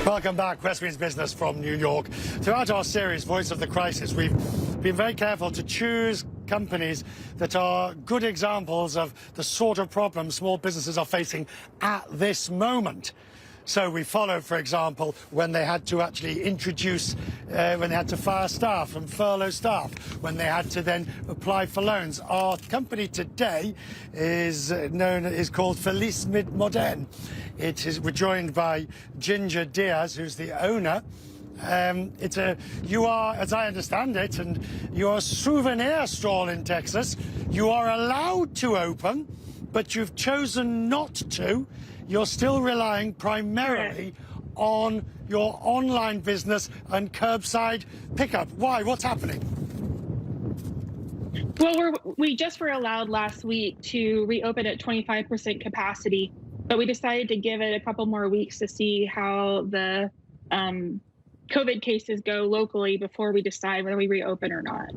Welcome back, Press Means Business from New York. Throughout our series, Voice of the Crisis, we've been very careful to choose companies that are good examples of the sort of problems small businesses are facing at this moment. So we followed, for example, when they had to actually introduce, when they had to fire staff and furlough staff, when they had to then apply for loans. Our company today is called Feliz Modern. We're joined by Ginger Diaz, who's the owner. You are, as I understand it, and you're a souvenir stall in Texas. You are allowed to open, but you've chosen not to. You're still relying primarily on your online business and curbside pickup. Why? What's happening? Well, we just were allowed last week to reopen at 25% capacity, but we decided to give it a couple more weeks to see how the COVID cases go locally before we decide whether we reopen or not.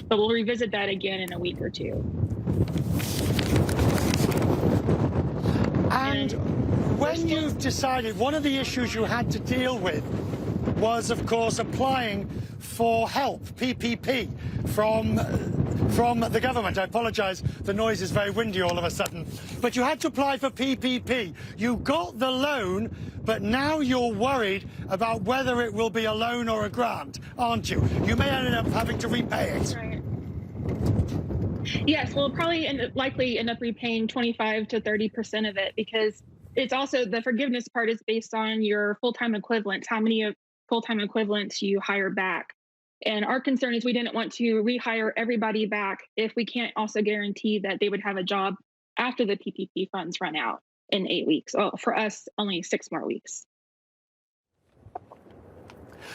But we'll revisit that again in a week or two. And when you've decided, one of the issues you had to deal with was, of course, applying for help, PPP, from the government. I apologise, the noise is very windy all of a sudden. But you had to apply for PPP. You got the loan, but now you're worried about whether it will be a loan or a grant, aren't you? You may end up having to repay it. Right. Yes, we'll probably likely end up repaying 25 to 30% of it, because it's also, the forgiveness part is based on your full-time equivalents, how many full-time equivalents you hire back. And our concern is we didn't want to rehire everybody back if we can't also guarantee that they would have a job after the PPP funds run out in 8 weeks. Oh, for us, only 6 more weeks.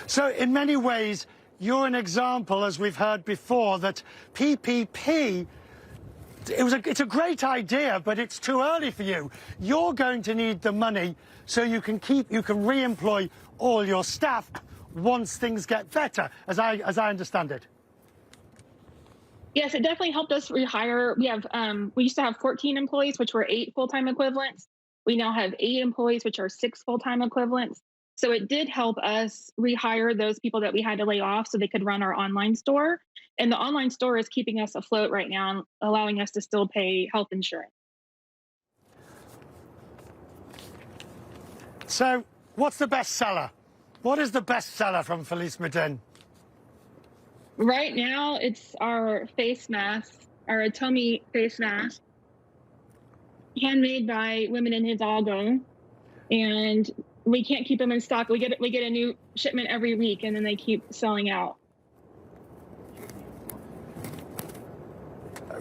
So in many ways, you're an example, as we've heard before, that PPP, it's a great idea, but it's too early for you. You're going to need the money so you can re-employ all your staff once things get better, as I understand it. Yes, it definitely helped us rehire. We used to have 14 employees, which were 8 full-time equivalents. We now have 8 employees, which are 6 full-time equivalents. So it did help us rehire those people that we had to lay off so they could run our online store. And the online store is keeping us afloat right now, allowing us to still pay health insurance. So what's the best seller? What is the best seller from Feliz Modern? Right now, it's our face mask, our Atomi face mask, handmade by women in Hidalgo. And we can't keep them in stock. We get a new shipment every week, and then they keep selling out.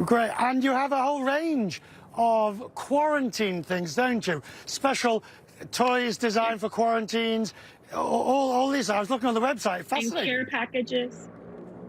Great. And you have a whole range of quarantine things, don't you? Special toys designed for quarantines, all these. I was looking on the website. Fascinating. And care packages.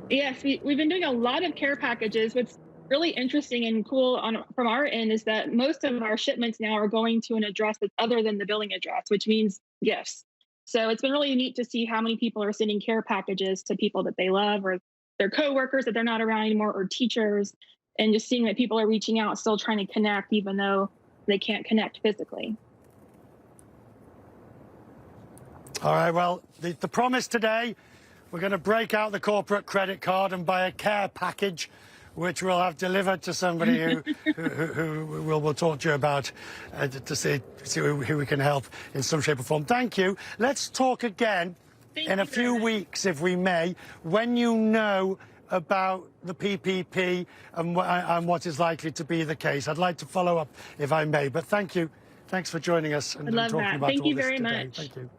Yes, we've been doing a lot of care packages. What's really interesting and cool from our end is that most of our shipments now are going to an address that's other than the billing address, which means gifts. So it's been really neat to see how many people are sending care packages to people that they love, or their coworkers that they're not around anymore, or teachers, and just seeing that people are reaching out, still trying to connect, even though they can't connect physically. All right, well, the promise today, we're going to break out the corporate credit card and buy a care package, which we'll have delivered to somebody who we'll talk to you about to see who we can help in some shape or form. Thank you. Let's talk again in a few weeks, if we may, when you know about the PPP and what is likely to be the case. I'd like to follow up, if I may, but thank you. Thanks for joining us and talking about all this today. Thank you very much. Thank you.